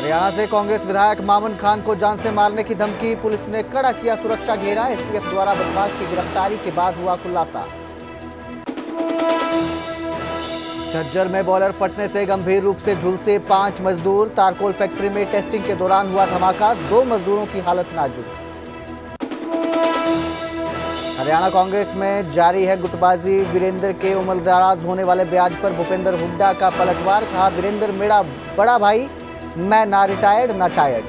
हरियाणा से कांग्रेस विधायक मामून खान को जान से मारने की धमकी, पुलिस ने कड़ा किया सुरक्षा घेरा। एसटीएफ द्वारा बदमाश की गिरफ्तारी के बाद हुआ खुलासा। झज्जर में बॉयलर फटने से गंभीर रूप से झुलसे 5 मजदूर। तारकोल फैक्ट्री में टेस्टिंग के दौरान हुआ धमाका, 2 मजदूरों की हालत नाजुक। हरियाणा कांग्रेस में जारी है गुटबाजी, वीरेंद्र के उम्रदराज होने वाले ब्याज पर भूपेंद्र हुड्डा का पलटवार। कहा, वीरेंद्र मेरा बड़ा भाई, मैं ना रिटायर्ड ना टायर्ड।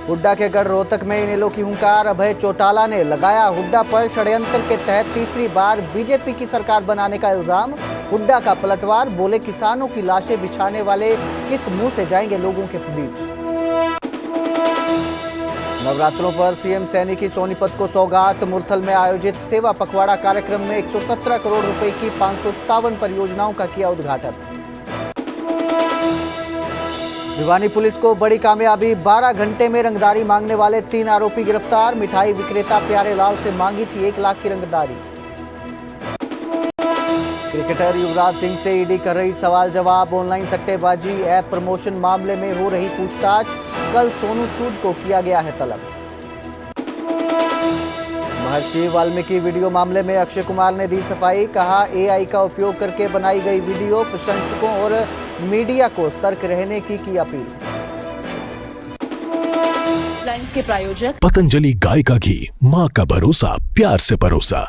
हुड्डा के गढ़ रोहतक में इनेलो की हुंकार, अभय चौटाला ने लगाया हुड्डा पर षड्यंत्र के तहत तीसरी बार बीजेपी की सरकार बनाने का इल्जाम। हुड्डा का पलटवार, बोले किसानों की लाशें बिछाने वाले किस मुंह से जाएंगे लोगों के बीच। नवरात्रों पर सीएम सैनी की सोनीपत को सौगात। मुरथल में आयोजित सेवा पखवाड़ा कार्यक्रम में 117 करोड़ रुपए की 557 परियोजनाओं का किया उद्घाटन। भिवानी पुलिस को बड़ी कामयाबी, 12 घंटे में रंगदारी मांगने वाले 3 आरोपी गिरफ्तार। मिठाई विक्रेता प्यारे लाल से मांगी थी 1 लाख की रंगदारी। क्रिकेटर युवराज सिंह से ईडी कर रही सवाल जवाब। ऑनलाइन सट्टेबाजी ऐप प्रमोशन मामले में हो रही पूछताछ। कल सोनू सूद को किया गया है तलब। महर्षि वाल्मीकि वीडियो मामले में अक्षय कुमार ने दी सफाई। कहा, एआई का उपयोग करके बनाई गई वीडियो, प्रशंसकों और मीडिया को सतर्क रहने की अपील। लाइन्स के प्रायोजक पतंजलि गाय का घी, माँ का भरोसा, प्यार से परोसा।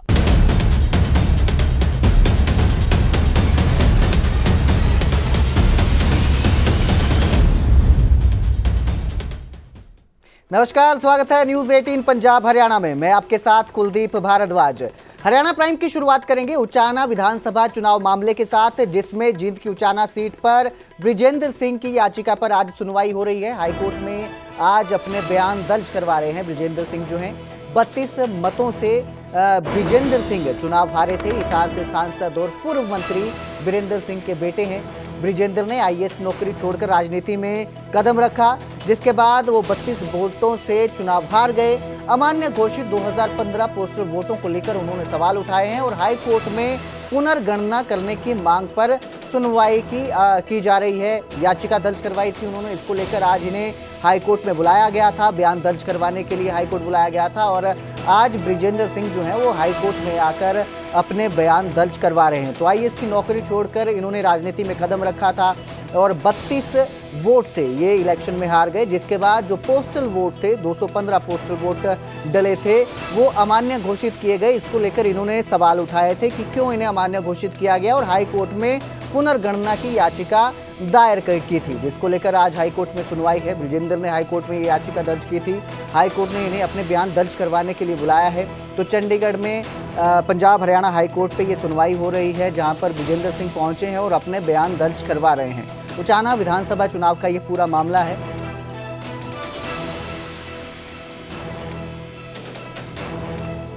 नमस्कार, स्वागत है न्यूज 18 पंजाब हरियाणा में। मैं आपके साथ कुलदीप भारद्वाज। हरियाणा प्राइम की शुरुआत करेंगे उचाना विधानसभा चुनाव मामले के साथ, जिसमें जींद की उचाना सीट पर बृजेंद्र सिंह की याचिका पर आज सुनवाई हो रही है। हाईकोर्ट में आज अपने बयान दर्ज करवा रहे हैं बृजेंद्र सिंह जो हैं। 32 मतों से बृजेंद्र सिंह चुनाव हारे थे। हिसार से सांसद और पूर्व मंत्री वीरेंद्र सिंह के बेटे हैं। बृजेंद्र ने आईएएस नौकरी छोड़कर राजनीति में कदम रखा, जिसके बाद वो 32 वोटों से चुनाव हार गए। अमान्य घोषित 2015 पोस्टल वोटों को लेकर उन्होंने सवाल उठाए हैं और हाई कोर्ट में पुनर्गणना करने की मांग पर सुनवाई की जा रही है। याचिका दर्ज करवाई थी उन्होंने, इसको लेकर आज इन्हें हाई कोर्ट में बुलाया गया था। बयान दर्ज करवाने के लिए हाई कोर्ट बुलाया गया था और आज बृजेंद्र सिंह जो हैं वो हाई कोर्ट में आकर अपने बयान दर्ज करवा रहे हैं। तो आईएएस की नौकरी छोड़कर इन्होंने राजनीति में कदम रखा था और 32 वोट से ये इलेक्शन में हार गए, जिसके बाद जो पोस्टल वोट थे, 215 पोस्टल वोट डले थे, वो अमान्य घोषित किए गए। इसको लेकर इन्होंने सवाल उठाए थे कि क्यों इन्हें अमान्य घोषित किया गया और हाई कोर्ट में पुनर्गणना की याचिका दायर की थी, जिसको लेकर आज हाईकोर्ट में सुनवाई है। बृजेंद्र ने हाईकोर्ट में ये याचिका दर्ज की थी। हाईकोर्ट ने इन्हें अपने बयान दर्ज करवाने के लिए बुलाया है। तो चंडीगढ़ में पंजाब हरियाणा हाईकोर्ट पे ये सुनवाई हो रही है, जहां पर बृजेंद्र सिंह पहुंचे हैं और अपने बयान दर्ज करवा रहे हैं। उचाना विधानसभा चुनाव का ये पूरा मामला है।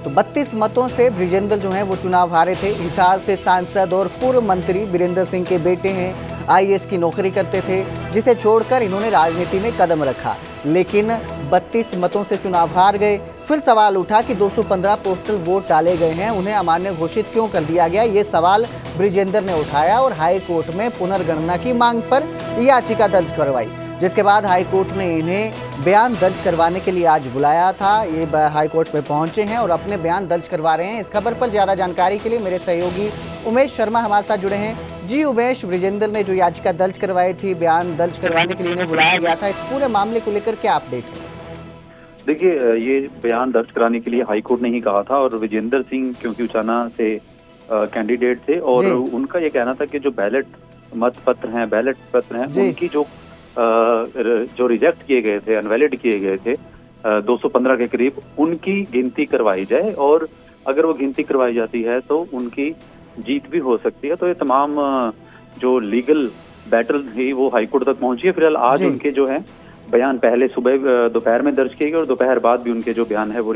तो 32 मतों से बृजेंद्र जो हैं वो चुनाव हारे थे। हिसार से सांसद और पूर्व मंत्री वीरेंद्र सिंह के बेटे हैं। आईएएस की नौकरी करते थे, जिसे छोड़कर इन्होंने राजनीति में कदम रखा, लेकिन 32 मतों से चुनाव हार गए। फिर सवाल उठा कि 215 पोस्टल वोट डाले गए हैं, उन्हें अमान्य घोषित क्यों कर दिया गया। ये सवाल बृजेंद्र ने उठाया और हाई कोर्ट में पुनर्गणना की मांग पर याचिका दर्ज करवाई, जिसके बाद हाई कोर्ट ने इन्हें बयान दर्ज करवाने के लिए आज बुलाया था। ये हाई कोर्ट में पहुंचे हैं और अपने बयान दर्ज करवा रहे हैं। इस खबर पर ज्यादा जानकारी के लिए मेरे सहयोगी उमेश शर्मा हमारे साथ जुड़े हैं। जी उमेश, बृजेंद्र ने जो याचिका दर्ज करवाई थी, बयान दर्ज करवाने के लिए इन्हें बुलाया गया था, इस पूरे मामले को लेकर क्या अपडेट है? देखिए, ये बयान दर्ज कराने के लिए हाईकोर्ट ने ही कहा था और विजेंद्र सिंह क्योंकि उचाना से कैंडिडेट थे और उनका ये कहना था कि जो बैलेट पत्र हैं उनकी जो रिजेक्ट किए गए थे, अनवैलिड किए गए थे 215 के करीब, उनकी गिनती करवाई जाए और अगर वो गिनती करवाई जाती है तो उनकी जीत भी हो सकती है। तो ये तमाम जो लीगल बैटल थी वो हाईकोर्ट तक पहुंची है। फिलहाल आज उनके जो है बयान पहले सुबह दोपहर में दर्ज किए गए और दोपहर बाद भी उनके जो बयान है वो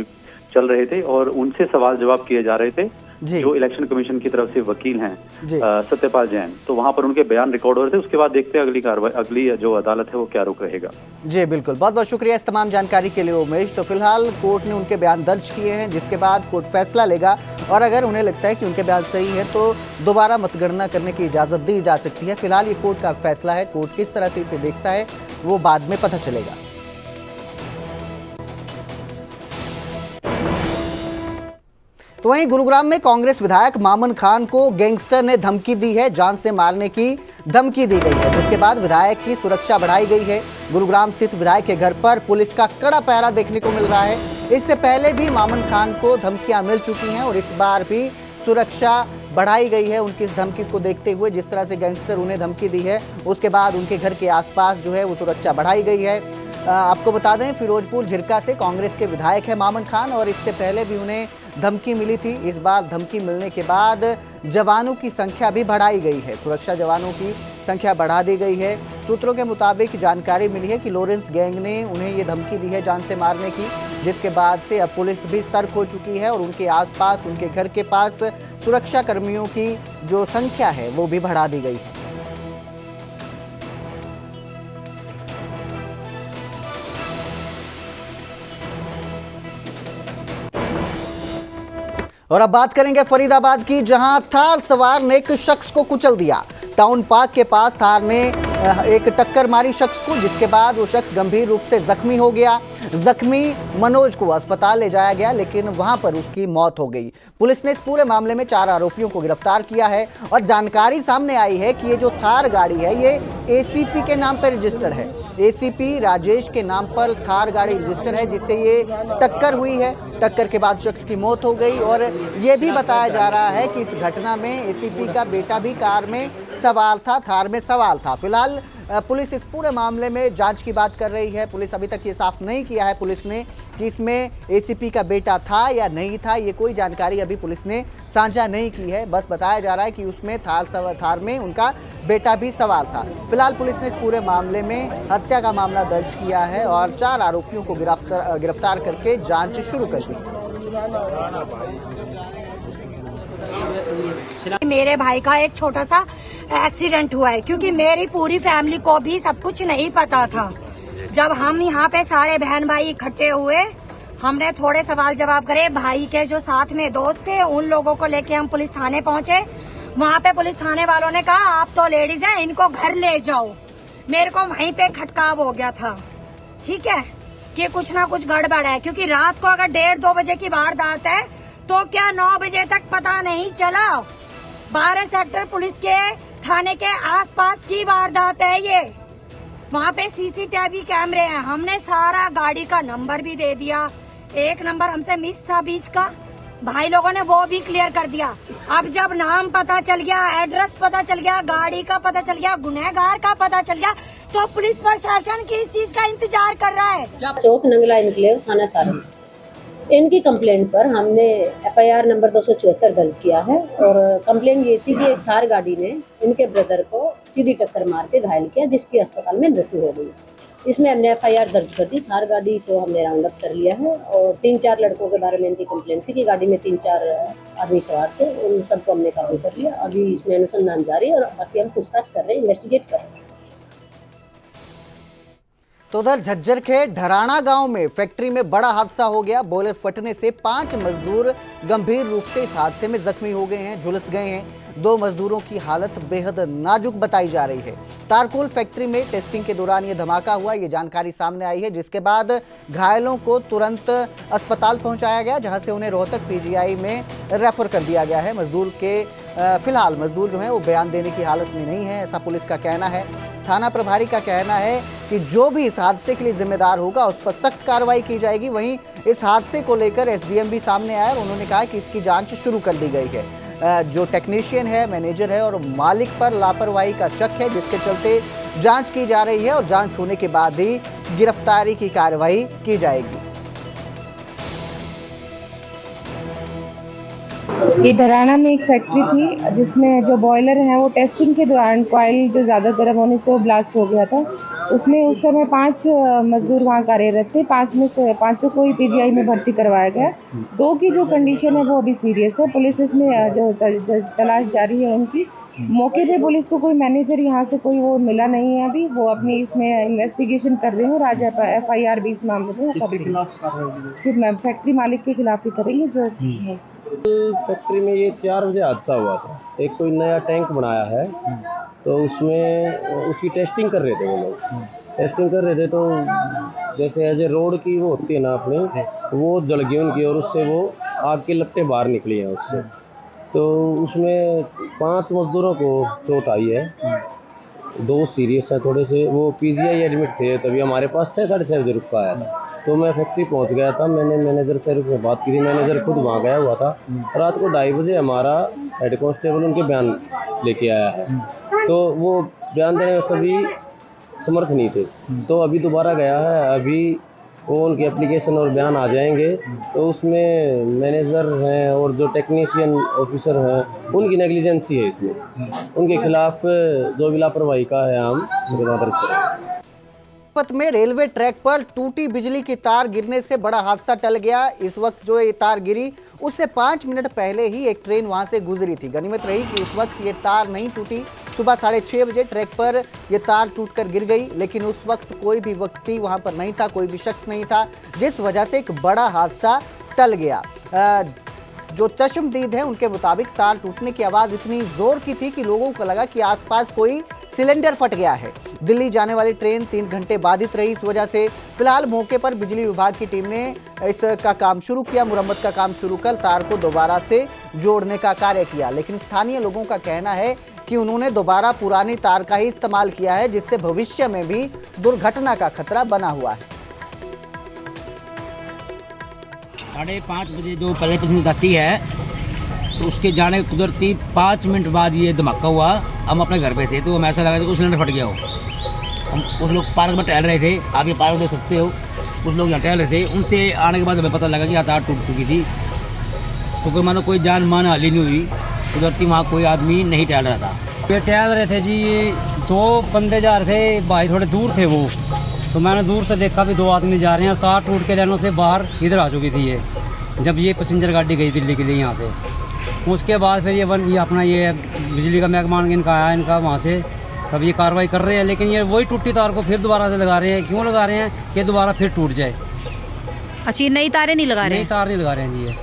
चल रहे थे और उनसे सवाल जवाब किए जा रहे थे। जी। जो इलेक्शन कमीशन की तरफ से वकील हैं जी। सत्यपाल जैन, तो वहां पर उनके बयान रिकॉर्ड हो रहे थे। उसके बाद देखते हैं अगली कार्रवाई, अगली जो अदालत है वो क्या रुख रहेगा। जी बिल्कुल, बहुत बहुत शुक्रिया इस तमाम जानकारी के लिए उमेश। तो फिलहाल कोर्ट ने उनके बयान दर्ज किए हैं, जिसके बाद कोर्ट फैसला लेगा और अगर उन्हें लगता है कि उनके बयान सही है तो दोबारा मतगणना करने की इजाजत दी जा सकती है। फिलहाल ये कोर्ट का फैसला है, कोर्ट किस तरह से इसे देखता है वो बाद में पता चलेगा। तो वहीं गुरुग्राम में कांग्रेस विधायक मामन खान को गैंगस्टर ने धमकी दी है, जान से मारने की धमकी दी गई है, जिसके बाद विधायक की सुरक्षा बढ़ाई गई है। गुरुग्राम स्थित विधायक के घर पर पुलिस का कड़ा पहरा देखने को मिल रहा है। इससे पहले भी मामन खान को धमकियां मिल चुकी हैं और इस बार भी सुरक्षा बढ़ाई गई है उनकी इस धमकी को देखते हुए। जिस तरह से गैंगस्टर उन्हें धमकी दी है, उसके बाद उनके घर के आसपास जो है वो सुरक्षा बढ़ाई गई है। आपको बता दें, फिरोजपुर झिरका से कांग्रेस के विधायक है मामन खान और इससे पहले भी उन्हें धमकी मिली थी। इस बार धमकी मिलने के बाद जवानों की संख्या भी बढ़ाई गई है, सुरक्षा जवानों की संख्या बढ़ा दी गई है। सूत्रों के मुताबिक जानकारी मिली है कि लॉरेंस गैंग ने उन्हें ये धमकी दी है जान से मारने की, जिसके बाद से अब पुलिस भी सतर्क हो चुकी है और उनके आसपास, उनके घर के पास सुरक्षा कर्मियों की जो संख्या है वो भी बढ़ा दी गई है। और अब बात करेंगे फरीदाबाद की, जहां थार सवार ने एक शख्स को कुचल दिया। टाउन पार्क के पास थार ने एक टक्कर मारी शख्स को, जिसके बाद वो शख्स गंभीर रूप से जख्मी हो गया। जख्मी मनोज को अस्पताल ले जाया गया, लेकिन वहां पर उसकी मौत हो गई। पुलिस ने इस पूरे मामले में 4 आरोपियों को गिरफ्तार किया है और जानकारी सामने आई है कि ये जो थार गाड़ी है ये एसीपी के नाम पर रजिस्टर्ड है। एसीपी राजेश के नाम पर थार गाड़ी रजिस्टर है, जिससे ये टक्कर हुई है। टक्कर के बाद शख्स की मौत हो गई और ये भी बताया जा रहा है कि इस घटना में एसीपी का बेटा भी कार में सवार था, थार में सवार था। फिलहाल पुलिस इस पूरे मामले में जांच की बात कर रही है। पुलिस अभी तक ये साफ नहीं किया है पुलिस ने कि इसमें एसीपी का बेटा था या नहीं था, ये कोई जानकारी अभी पुलिस ने साझा नहीं की है। बस बताया जा रहा है कि उसमें थार में उनका बेटा भी सवार था। फिलहाल पुलिस ने इस पूरे मामले में हत्या का मामला दर्ज किया है और 4 आरोपियों को गिरफ्तार करके जांच शुरू कर दी। मेरे भाई का एक छोटा सा एक्सीडेंट हुआ है, क्योंकि मेरी पूरी फैमिली को भी सब कुछ नहीं पता था। जब हम यहाँ पे सारे बहन भाई इकट्ठे हुए, हमने थोड़े सवाल जवाब करे। भाई के जो साथ में दोस्त थे उन लोगों को लेके हम पुलिस थाने पहुँचे। वहाँ पे पुलिस थाने वालों ने कहा आप तो लेडीज हैं, इनको घर ले जाओ। मेरे को वहीं पे खटकाव हो गया था, ठीक है, कि कुछ ना कुछ गड़बड़ है, क्योंकि रात को अगर 1:30-2 बजे की वारदात है तो क्या 9 बजे तक पता नहीं चला। 12 सेक्टर पुलिस के थाने के आसपास की वारदात है ये। वहाँ पे सीसीटीवी कैमरे हैं। हमने सारा गाड़ी का नंबर भी दे दिया। एक नंबर हमसे मिस था बीच का, भाई लोगों ने वो भी क्लियर कर दिया। अब जब नाम पता चल गया, एड्रेस पता चल गया, गाड़ी का पता चल गया, गुनहगार का पता चल गया, तो पुलिस प्रशासन किस चीज का इंतजार कर रहा है। चौक नंगला इनक्लेव थाना सारण, इनकी कंप्लेंट पर हमने एफआईआर नंबर 274 दर्ज किया है। और कंप्लेंट ये थी कि एक थार गाड़ी ने इनके ब्रदर को सीधी टक्कर मार के घायल किया, जिसकी अस्पताल में मृत्यु हो गई। इसमें हमने एफआईआर दर्ज कर दी। थार गाड़ी को हमने राउंड अप कर लिया है और 3-4 लड़कों के बारे में इनकी कंप्लेंट थी कि गाड़ी में 3-4 आदमी सवार थे, उन सबको हमने काबू कर लिया। अभी इसमें अनुसंधान जारी है और बाकी हम पूछताछ कर रहे हैं, इन्वेस्टिगेट कर रहे हैं। तो उधर झज्जर के ढराना गांव में फैक्ट्री में बड़ा हादसा हो गया। बॉयलर फटने से 5 मजदूर गंभीर रूप से इस हादसे में जख्मी हो गए हैं, झुलस गए हैं। 2 मजदूरों की हालत बेहद नाजुक बताई जा रही है। तारकोल फैक्ट्री में टेस्टिंग के दौरान ये धमाका हुआ, ये जानकारी सामने आई है, जिसके बाद घायलों को तुरंत अस्पताल पहुंचाया गया, जहां से उन्हें रोहतक पीजीआई में रेफर कर दिया गया है। फिलहाल मजदूर जो है वो बयान देने की हालत में नहीं है, ऐसा पुलिस का कहना है। थाना प्रभारी का कहना है कि जो भी इस हादसे के लिए जिम्मेदार होगा उस पर सख्त कार्रवाई की जाएगी। वहीं इस हादसे को लेकर एसडीएम भी सामने आया और उन्होंने कहा कि इसकी जांच शुरू कर दी गई है। जो टेक्नीशियन है, मैनेजर है और मालिक पर लापरवाही का शक है, जिसके चलते जांच की जा रही है और जांच होने के बाद ही गिरफ्तारी की कार्रवाई की जाएगी। ये धराना में एक फैक्ट्री थी जिसमें जो बॉयलर है वो टेस्टिंग के दौरान कॉइल जो ज़्यादा गर्म होने से वो ब्लास्ट हो गया था। उसमें उस समय 5 मजदूर वहाँ कार्यरत थे। 5 में से 5 को ही पीजीआई में भर्ती करवाया गया। 2 की जो कंडीशन है वो अभी सीरियस है। पुलिस इसमें जो तलाश जारी है उनकी। मौके पे पुलिस को कोई मैनेजर यहाँ से कोई वो मिला नहीं है अभी। वो अपनी इसमें इन्वेस्टिगेशन कर रहे हैं। आज FIR भी इस मामले में फैक्ट्री मालिक के खिलाफ ही करेंगे। जो फैक्ट्री में ये 4 बजे हादसा हुआ था। एक कोई नया टैंक बनाया है तो उसमें उसकी टेस्टिंग कर रहे थे वो लोग। टेस्टिंग कर रहे थे तो जैसे एज ए रोड की वो होती है ना अपनी, वो जल गई उनकी और उससे वो आग के लपटे बाहर निकली हैं उससे। तो उसमें 5 मजदूरों को चोट आई है। 2 सीरियस है थोड़े से। वो पीजीआई एडमिट थे। तभी हमारे पास 6 साढ़े 6 बजे रुक आया था। तो मैं फैक्ट्री पहुंच गया था। मैंने मैनेजर से बात की थी। मैनेजर खुद वहाँ गया हुआ था। रात को 2:30 बजे हमारा हेड कांस्टेबल उनके बयान लेके आया है। तो वो बयान देने में सभी समर्थ नहीं थे। तो अभी दोबारा गया है। अभी वो उनकी एप्लीकेशन और बयान आ जाएंगे। तो उसमें मैनेजर हैं और जो टेक्नीशियन ऑफिसर हैं उनकी नेग्लिजेंसी है। इसमें उनके खिलाफ जो भी लापरवाही का है हम मुकदमा दर्ज करेंगे। में रेलवे ट्रैक पर टूटी बिजली की तार गिरने से बड़ा हादसा टल गया। इस वक्त जो ये तार गिरी उससे 5 मिनट पहले ही एक ट्रेन वहां से गुजरी थी। गनीमत रही कि उस वक्त ये तार नहीं टूटी। सुबह 6:30 बजे ट्रैक पर ये तार टूटकर गिर गई, लेकिन उस वक्त कोई भी व्यक्ति वहां पर नहीं था, कोई भी शख्स नहीं था, जिस वजह से एक बड़ा हादसा टल गया। जो चश्मदीद है उनके मुताबिक तार टूटने की आवाज़ इतनी जोर की थी कि लोगों को लगा कि आसपास कोई सिलेंडर फट गया है। दिल्ली जाने वाली ट्रेन 3 घंटे बाधित रही इस वजह से। फिलहाल मौके पर बिजली विभाग की टीम ने इसका काम शुरू किया, मुरम्मत का काम शुरू कर तार को दोबारा से जोड़ने का कार्य किया। लेकिन स्थानीय लोगों का कहना है कि उन्होंने दोबारा पुरानी तार का ही इस्तेमाल किया है, जिससे भविष्य में भी दुर्घटना का खतरा बना हुआ है। 5:30 बजे जो पहले पैसेंजर जाती है तो उसके जाने कुदरती 5 मिनट बाद ये धमाका हुआ। हम अपने घर पे थे तो हमें ऐसा लगा था कि सिलेंडर फट गया हो। हम कुछ लोग पार्क में टहल रहे थे, आगे पार्क देख सकते हो, कुछ लोग यहाँ टहल रहे थे। उनसे आने के बाद हमें पता लगा कि तार टूट चुकी थी। शुक्र मानो कोई जान मान हानि नहीं हुई। कुदरती वहाँ कोई आदमी नहीं टहल रहा था। ये टहल रहे थे जी। 2 बंदे जा रहे थे, भाई थोड़े दूर थे वो। तो मैंने दूर से देखा भी 2 आदमी जा रहे हैं। तार टूट के लाइनों से बाहर इधर आ चुकी थी ये, जब ये पैसेंजर गाड़ी गई दिल्ली के लिए यहाँ से। उसके बाद फिर ये अपना ये बिजली का महकमा इनका आया, इनका वहाँ से तब ये कार्रवाई कर रहे हैं। लेकिन ये वही टूटी तार को फिर दोबारा से लगा रहे हैं। क्यों लगा रहे हैं कि दोबारा फिर टूट जाए। अच्छा, ये नई तारें नहीं लगा रहे हैं? नई तार नहीं लगा रहे हैं जी ये।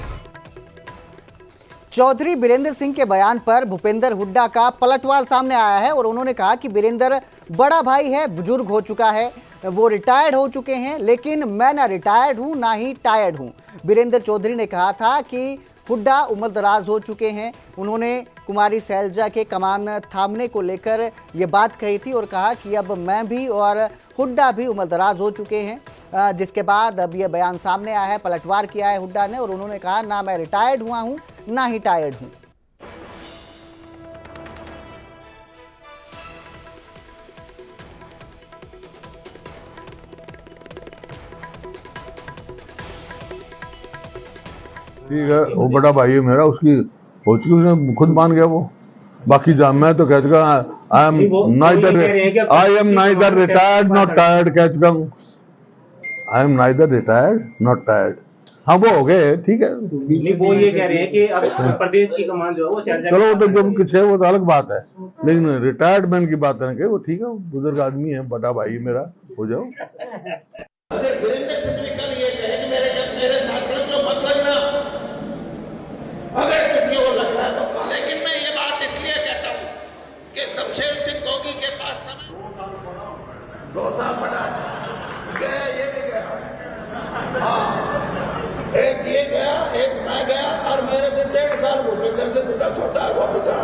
चौधरी बीरेंद्र सिंह के बयान पर भूपेंद्र हुड्डा का पलटवार सामने आया है और उन्होंने कहा कि बीरेंद्र बड़ा भाई है, बुजुर्ग हो चुका है, वो रिटायर्ड हो चुके हैं, लेकिन मैं ना रिटायर्ड हूं ना ही टायर्ड हूं। बीरेंद्र चौधरी ने कहा था कि हुड्डा उम्रदराज हो चुके हैं। उन्होंने कुमारी शैलजा के कमान थामने को लेकर ये बात कही थी और कहा कि अब मैं भी और हुड्डा भी उम्रदराज हो चुके हैं। जिसके बाद अब ये बयान सामने आया है, पलटवार किया है हुड्डा ने और उन्होंने कहा ना मैं रिटायर्ड हुआ हूं ना ही टायर्ड हूं। ठीक है, वो बड़ा भाई है मेरा, उसकी हो चुकी, उसने खुद मान गया वो। बाकी जान मैं तो कह चुका I am neither retired not tired, कह चुका हूँ। I am neither retired not tired. हाँ वो हो गए, ठीक है। वो ये कह रहे हैं कि अब प्रदेश की कमान जो है वो चलो वो तो जो कुछ है वो तो अलग बात है, लेकिन रिटायर्ड मैन की बात है वो ठीक है, बुजुर्ग आदमी है, बड़ा भाई मेरा, हो जाओ। अगर किसी को लग रहा है तो, लेकिन मैं ये बात इसलिए कहता हूँ कि शमशेर सिंह गोगी के पास समय 2 साल बड़ा गया, ये भी गया। हाँ, एक ये गया, एक मैं गया, और मेरे से 1.5 साल भूपेंद्र से थोड़ा छोटा है, वो भी गया।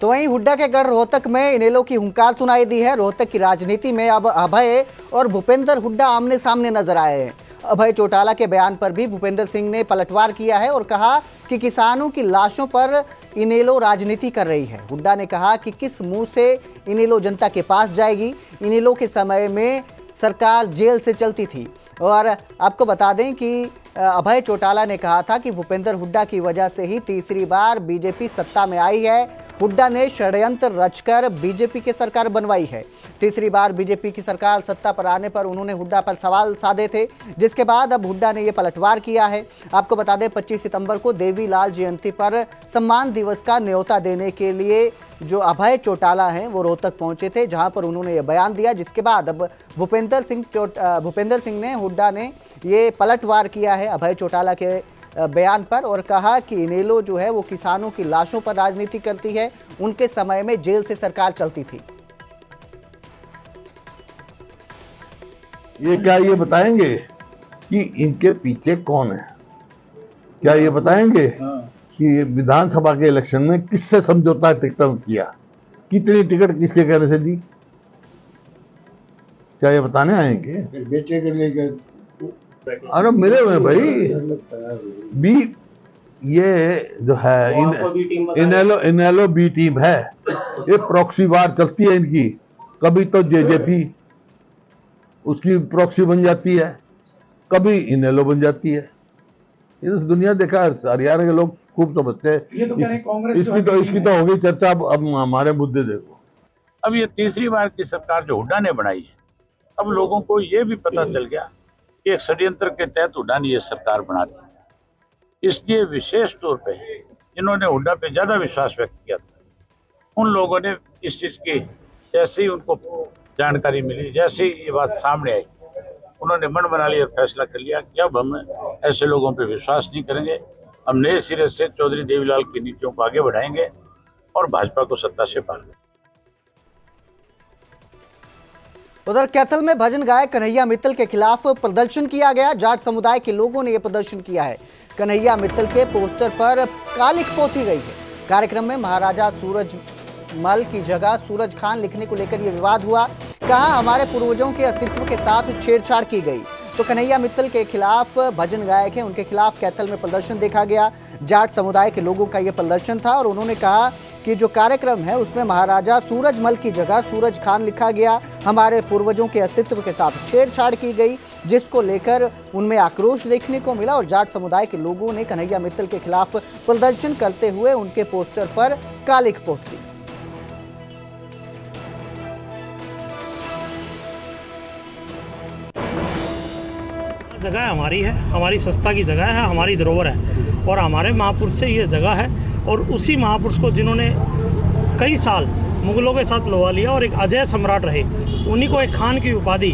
तो वहीं हुड्डा के गढ़ रोहतक में इनेलो की हुंकार सुनाई दी है। रोहतक की राजनीति में अब अभय और भूपेंद्र हुड्डा आमने सामने नजर आए हैं। अभय चौटाला के बयान पर भी भूपेंद्र सिंह ने पलटवार किया है और कहा कि किसानों की लाशों पर इनेलो राजनीति कर रही है। हुड्डा ने कहा कि किस मुंह से इनेलो जनता के पास जाएगी। इनेलो के समय में सरकार जेल से चलती थी, और आपको बता दें कि अभय चौटाला ने कहा था कि भूपेंद्र हुड्डा की वजह से ही तीसरी बार बीजेपी सत्ता में आई है। हुड्डा ने षड्यंत्र रचकर बीजेपी की सरकार बनवाई है। तीसरी बार बीजेपी की सरकार सत्ता पर आने पर उन्होंने हुड्डा पर सवाल साधे थे, जिसके बाद अब हुड्डा ने ये पलटवार किया है। आपको बता दें 25 सितंबर को देवीलाल जयंती पर सम्मान दिवस का न्योता देने के लिए जो अभय चौटाला हैं वो रोहतक पहुंचे थे, जहां पर उन्होंने ये बयान दिया, जिसके बाद अब भूपेंद्र सिंह ने हुड्डा ने ये पलटवार किया है अभय चौटाला के बयान पर और कहा कि इनेलो जो है वो किसानों की लाशों पर राजनीति करती है। उनके समय में जेल से सरकार चलती थी। ये बताएंगे कि इनके पीछे कौन है? क्या ये बताएंगे कि विधानसभा के इलेक्शन में किससे समझौता टिकट किया, कितनी टिकट किसके कहने से दी? क्या ये बताने आएंगे? बेचे के लिए अरे मिले हुए भाई ये जो है इनेलो बी टीम है, ये प्रॉक्सी वार चलती है इनकी। कभी तो जेजेपी उसकी प्रॉक्सी बन जाती है, कभी इनेलो बन जाती है। ये तो दुनिया देखा, हरियाणा के लोग खूब समझते हैं। इसकी तो होगी चर्चा। अब हमारे मुद्दे देखो। अब ये तीसरी बार की सरकार जो हुड्डा ने बनाई है, अब लोगों को ये भी पता चल गया कि एक षड्यंत्र के तहत हुड्डा ने ये सरकार बना दी। इसलिए विशेष तौर पे जिन्होंने हुड्डा पे ज्यादा विश्वास व्यक्त किया था, उन लोगों ने इस चीज की जैसे ही उनको जानकारी मिली, जैसे ही ये बात सामने आई, उन्होंने मन बना लिया और फैसला कर लिया कि अब हम ऐसे लोगों पे विश्वास नहीं करेंगे। हम नए सिरे से चौधरी देवीलाल की नीतियों को आगे बढ़ाएंगे और भाजपा को सत्ता से पार करेंगे। उधर कैथल में भजन गायक कन्हैया मित्तल के खिलाफ प्रदर्शन किया गया। जाट समुदाय के लोगों ने यह प्रदर्शन किया है। कन्हैया मित्तल के पोस्टर पर कालिख पोती गई है। कार्यक्रम में महाराजा सूरजमल की जगह सूरज खान लिखने को लेकर यह विवाद हुआ। कहा हमारे पूर्वजों के अस्तित्व के साथ छेड़छाड़ की गई। तो कन्हैया मित्तल के खिलाफ भजन गायक हैं, उनके खिलाफ कैथल में प्रदर्शन देखा गया। जाट समुदाय के लोगों का यह प्रदर्शन था और उन्होंने कहा कि जो कार्यक्रम है उसमें महाराजा सूरजमल की जगह सूरज खान लिखा गया। हमारे पूर्वजों के अस्तित्व के साथ छेड़छाड़ की गई, जिसको लेकर उनमें आक्रोश देखने को मिला और जाट समुदाय के लोगों ने कन्हैया मित्तल के खिलाफ प्रदर्शन करते हुए उनके पोस्टर पर कालिख पोत दी। जगह हमारी है, हमारी संस्था की जगह है, हमारी धरोहर है और हमारे महापुरुष से ये जगह है। और उसी महापुरुष को जिन्होंने कई साल मुगलों के साथ लोहा लिया और एक अजय सम्राट रहे, उन्हीं को एक खान की उपाधि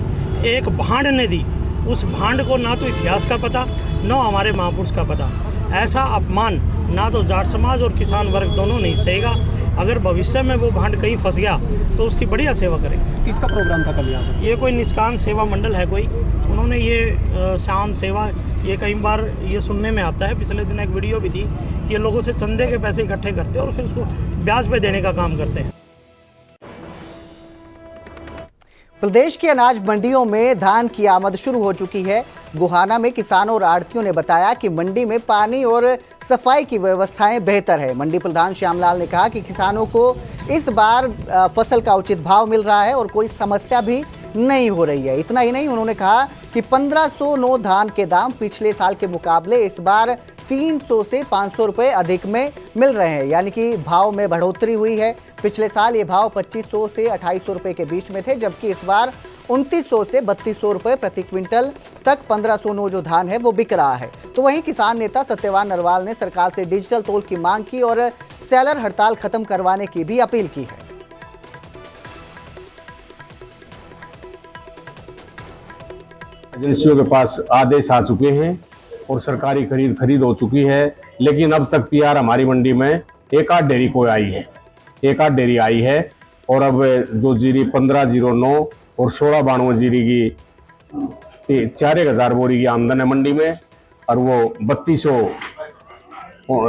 एक भांड ने दी। उस भांड को ना तो इतिहास का पता, न हमारे महापुरुष का पता। ऐसा अपमान ना तो जाट समाज और किसान वर्ग दोनों नहीं सहेगा। अगर भविष्य में वो भांड कहीं फंस गया तो उसकी बढ़िया सेवा करेंगे। किसका प्रोग्राम था कल यहाँ? ये कोई निष्काम सेवा मंडल है कोई, उन्होंने ये शाम सेवा, ये कई बार ये सुनने में आता है, पिछले दिन एक वीडियो भी थी कि ये लोगों से चंदे के पैसे इकट्ठे करते हैं और फिर उसको ब्याज पे देने का काम करते हैं। प्रदेश की अनाज मंडियों में धान की आमद शुरू हो चुकी है। गोहाना में किसानों और आढ़तियों ने बताया कि मंडी में पानी और सफाई की व्यवस्थाएं बेहतर है। मंडी प्रधान श्यामलाल ने कहा कि किसानों को इस बार फसल का उचित भाव मिल रहा है और कोई समस्या भी नहीं हो रही है। इतना ही नहीं, उन्होंने कहा कि 1509 धान के दाम पिछले साल के मुकाबले इस बार 300 से 500 रुपए अधिक में मिल रहे हैं, यानी कि भाव में बढ़ोतरी हुई है। पिछले साल ये भाव 2500 से 2800 रुपए के बीच में थे, जबकि इस बार 2900 से 3200 रुपए प्रति क्विंटल तक 1509 जो धान है वो बिक रहा है। तो वहीं किसान नेता सत्यवान नरवाल ने सरकार से डिजिटल तोल की मांग की और सेलर हड़ताल खत्म करवाने की भी अपील की है। एजेंसियों के पास आदेश आ चुके हैं और सरकारी खरीद हो चुकी है, लेकिन अब तक पीआर हमारी मंडी में एक आध डेयरी को आई है, एक आध डेयरी आई है। और अब जो जीरी 1509 और 1692 जीरी की 4000 बोरी की आमदन है मंडी में, और वो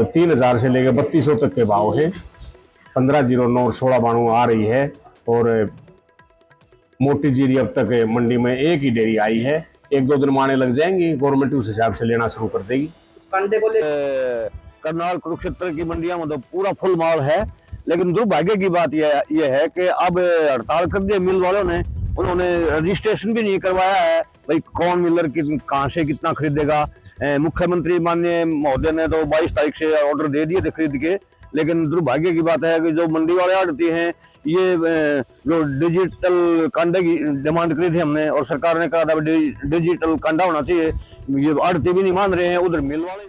3000 से लेकर 3200 तक के भाव है। 1509 और 1692 आ रही है और मोटी जीरी अब तक मंडी में एक ही डेयरी आई है। 1-2 दिन माने लग जाएंगी, गवर्नमेंट उस हिसाब से लेना शुरू कर देगी। कंडे को करनाल कुरुक्षेत्र की मंडियां मतलब पूरा फुल माल है, लेकिन दुर्भाग्य की बात यह है कि अब हड़ताल कर दिए मिल वालों ने, उन्होंने रजिस्ट्रेशन भी नहीं करवाया है, भाई कौन मिलर कहाँ से कितना खरीदेगा। मुख्यमंत्री माननीय महोदय ने तो 22 तारीख से ऑर्डर दे दिए थे खरीद के, लेकिन दुर्भाग्य की बात है कि जो मंडी वाले आड़ती हैं ये जो डिजिटल कांडे की डिमांड करी थी हमने और सरकार ने कहा था डिजिटल कांडा होना चाहिए, ये आड़ती भी नहीं मान रहे हैं, उधर मिल वाले